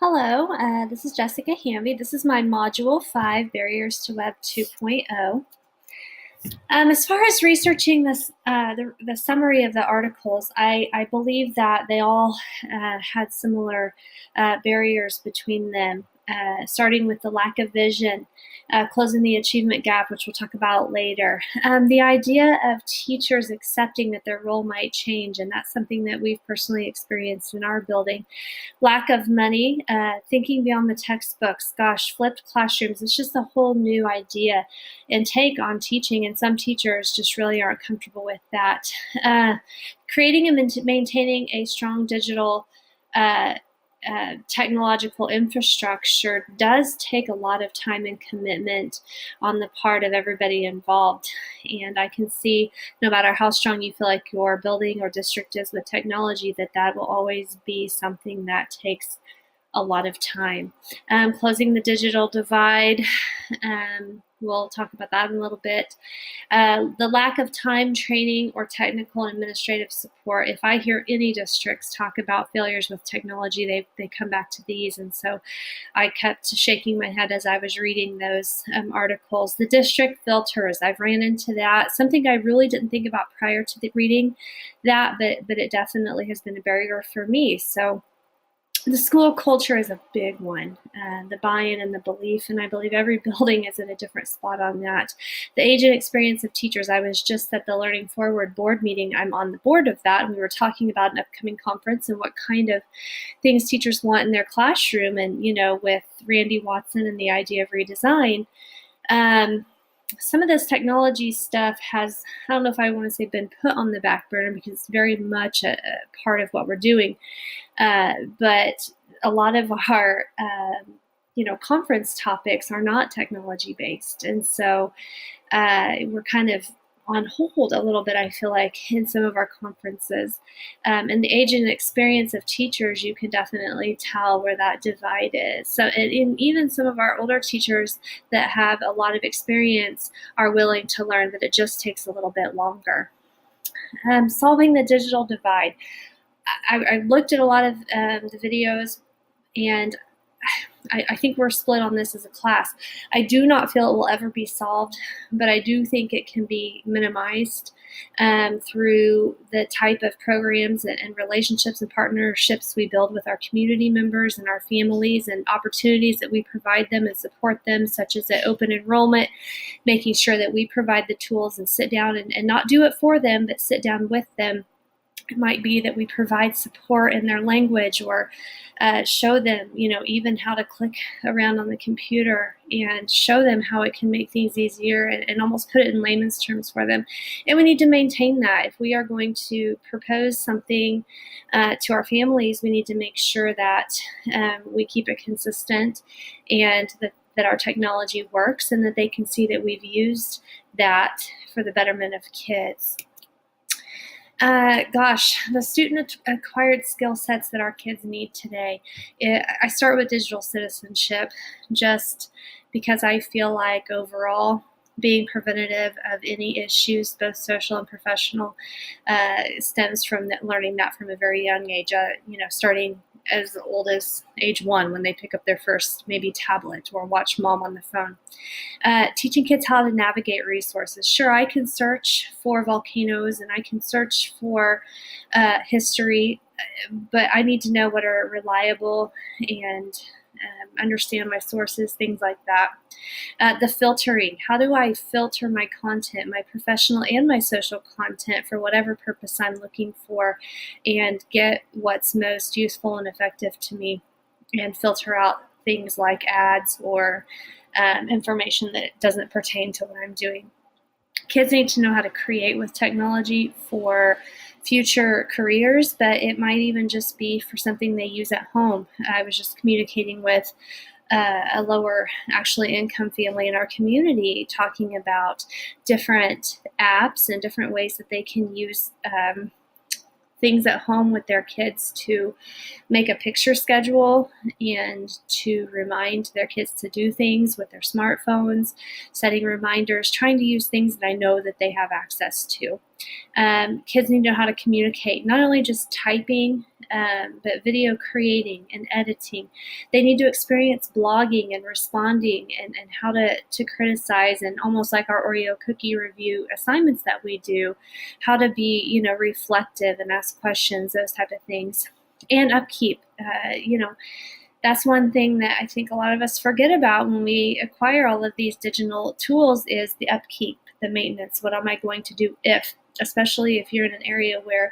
Hello, this is Jessica Hamby. This is my Module 5, Barriers to Web 2.0. As far as researching the summary of the articles, I believe that they all had similar barriers between them, starting with the lack of vision, closing the achievement gap, which we'll talk about later. The idea of teachers accepting that their role might change, and that's something that we've personally experienced in our building. Lack of money, thinking beyond the textbooks, gosh, flipped classrooms, it's just a whole new idea and take on teaching, and some teachers just really aren't comfortable with that. Creating and maintaining a strong digital technological infrastructure does take a lot of time and commitment on the part of everybody involved. And I can see, no matter how strong you feel like your building or district is with technology, that will always be something that takes a lot of time. Closing the digital divide, we'll talk about that in a little bit. The lack of time, training, or technical and administrative support. If I hear any districts talk about failures with technology, they come back to these. And so I kept shaking my head as I was reading those articles. The district filters, I've ran into that. Something I really didn't think about prior to reading that, but it definitely has been a barrier for me. So the school culture is a big one, the buy-in and the belief, and I believe every building is at a different spot on that. The age and experience of teachers, I was just at the Learning Forward board meeting. I'm on the board of that, and we were talking about an upcoming conference and what kind of things teachers want in their classroom, and with Randy Watson and the idea of redesign. Some of this technology stuff has, I don't know if I want to say been put on the back burner, because it's very much a part of what we're doing. But a lot of our, conference topics are not technology based. And so we're kind of on hold a little bit, I feel like, in some of our conferences. And the age and experience of teachers, you can definitely tell where that divide is. So even some of our older teachers that have a lot of experience are willing to learn, but it just takes a little bit longer. Solving the digital divide. I looked at a lot of the videos, and I think we're split on this as a class. I do not feel it will ever be solved, but I do think it can be minimized through the type of programs and relationships and partnerships we build with our community members and our families, and opportunities that we provide them and support them, such as at open enrollment, making sure that we provide the tools and sit down and not do it for them, but sit down with them. It might be that we provide support in their language, or show them, even how to click around on the computer, and show them how it can make things easier, and almost put it in layman's terms for them. And we need to maintain that. If we are going to propose something to our families, we need to make sure that we keep it consistent, and that our technology works, and that they can see that we've used that for the betterment of kids. The student acquired skill sets that our kids need today. I start with digital citizenship, just because I feel like overall being preventative of any issues, both social and professional, stems from learning that from a very young age, starting as old as age 1, when they pick up their first maybe tablet or watch mom on the phone. Teaching kids how to navigate resources. Sure, I can search for volcanoes and I can search for history, but I need to know what are reliable and understand my sources, things like that. The filtering. How do I filter my content, my professional and my social content, for whatever purpose I'm looking for, and get what's most useful and effective to me, and filter out things like ads or information that doesn't pertain to what I'm doing. Kids need to know how to create with technology for future careers, but it might even just be for something they use at home. I was just communicating with a lower income family in our community, talking about different apps and different ways that they can use things at home with their kids to make a picture schedule and to remind their kids to do things with their smartphones, setting reminders, trying to use things that I know that they have access to. Kids need to know how to communicate, not only just typing but video creating and editing. They need to experience blogging and responding, and how to criticize, and almost like our Oreo cookie review assignments that we do, how to be, reflective and ask questions, those type of things. And upkeep, that's one thing that I think a lot of us forget about when we acquire all of these digital tools is the upkeep, the maintenance. What am I going to do especially if you're in an area where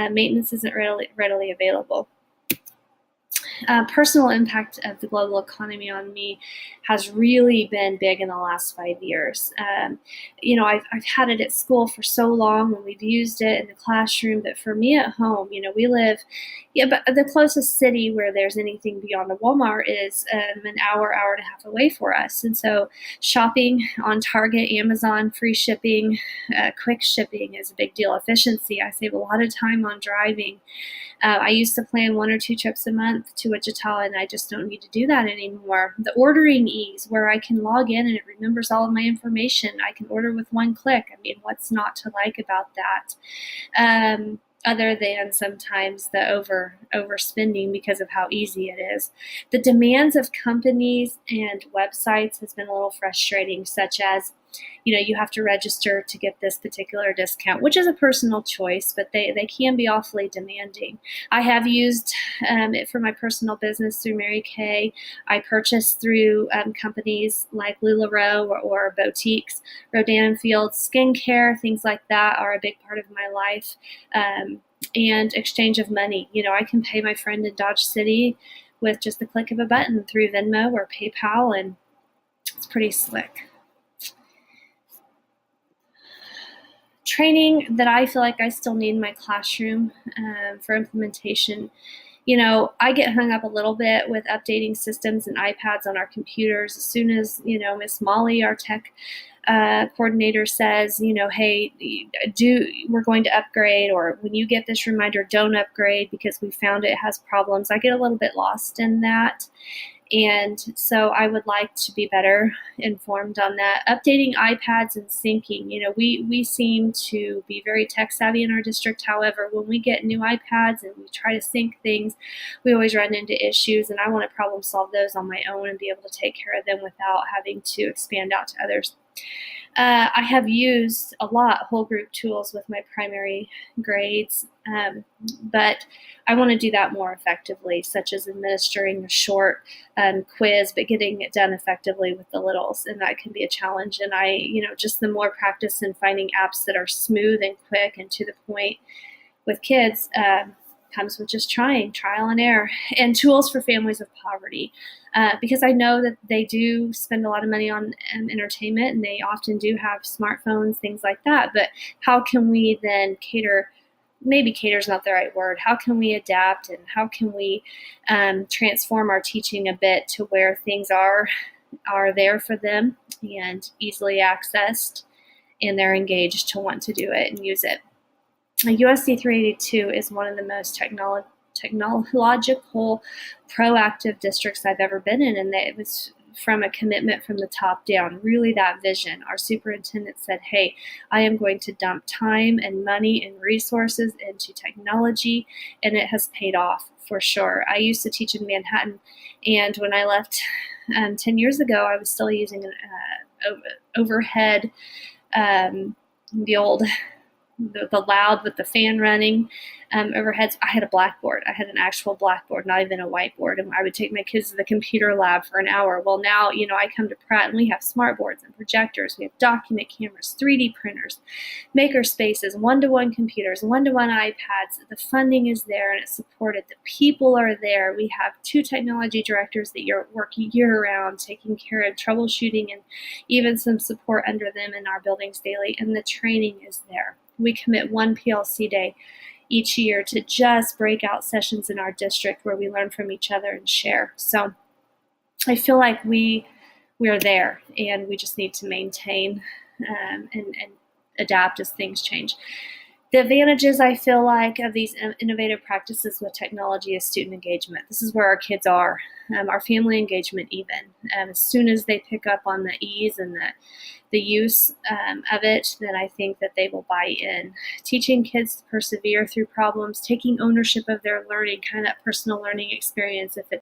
maintenance isn't readily available? Personal impact of the global economy on me has really been big in the last 5 years. I've had it at school for so long, and we've used it in the classroom, but for me at home, we live, but the closest city where there's anything beyond a Walmart is an hour and a half away for us. And so shopping on Target, Amazon, free shipping, quick shipping is a big deal. Efficiency, I save a lot of time on driving. I used to plan 1 or 2 trips a month to Wichita, and I just don't need to do that anymore. The ordering ease, where I can log in and it remembers all of my information. I can order with one click. I mean, what's not to like about that? Other than sometimes the overspending because of how easy it is. The demands of companies and websites has been a little frustrating, such as, you have to register to get this particular discount, which is a personal choice, but they can be awfully demanding. I have used it for my personal business through Mary Kay. I purchased through companies like LuLaRoe or boutiques. Rodan & Fields skincare, things like that are a big part of my life. And exchange of money. I can pay my friend in Dodge City with just the click of a button through Venmo or PayPal, and it's pretty slick. Training that I feel like I still need in my classroom for implementation. I get hung up a little bit with updating systems and iPads on our computers. As soon as, Miss Molly, our tech coordinator, says, hey, we're going to upgrade, or when you get this reminder, don't upgrade because we found it has problems, I get a little bit lost in that. And so I would like to be better informed on that. Updating iPads and syncing. We seem to be very tech savvy in our district. However, when we get new iPads and we try to sync things, we always run into issues, and I want to problem solve those on my own and be able to take care of them without having to expand out to others. I have used a lot whole group tools with my primary grades, but I want to do that more effectively, such as administering a short quiz, but getting it done effectively with the littles, and that can be a challenge. And just the more practice in finding apps that are smooth and quick and to the point with kids comes with just trial and error, and tools for families of poverty. Because I know that they do spend a lot of money on entertainment, and they often do have smartphones, things like that. But how can we then maybe cater is not the right word, how can we adapt, and how can we transform our teaching a bit to where things are there for them and easily accessed, and they're engaged to want to do it and use it. USC 382 is one of the most technological, proactive districts I've ever been in, and it was from a commitment from the top down, really that vision. Our superintendent said, hey, I am going to dump time and money and resources into technology, and it has paid off for sure. I used to teach in Manhattan, and when I left 10 years ago, I was still using an overhead, the old the loud with the fan running overheads. I had a blackboard. I had an actual blackboard, not even a whiteboard. And I would take my kids to the computer lab for an hour. Well, now, I come to Pratt and we have smart boards and projectors. We have document cameras, 3D printers, maker spaces, one-to-one computers, one-to-one iPads. The funding is there and it's supported. The people are there. We have 2 technology directors that work year-round, taking care of troubleshooting and even some support under them in our buildings daily. And the training is there. We commit 1 PLC day each year to just breakout sessions in our district where we learn from each other and share. So I feel like we're there, and we just need to maintain and adapt as things change. The advantages, I feel like, of these innovative practices with technology is student engagement. This is where our kids are, our family engagement even. As soon as they pick up on the ease and the use of it, then I think that they will buy in. Teaching kids to persevere through problems, taking ownership of their learning, kind of that personal learning experience. If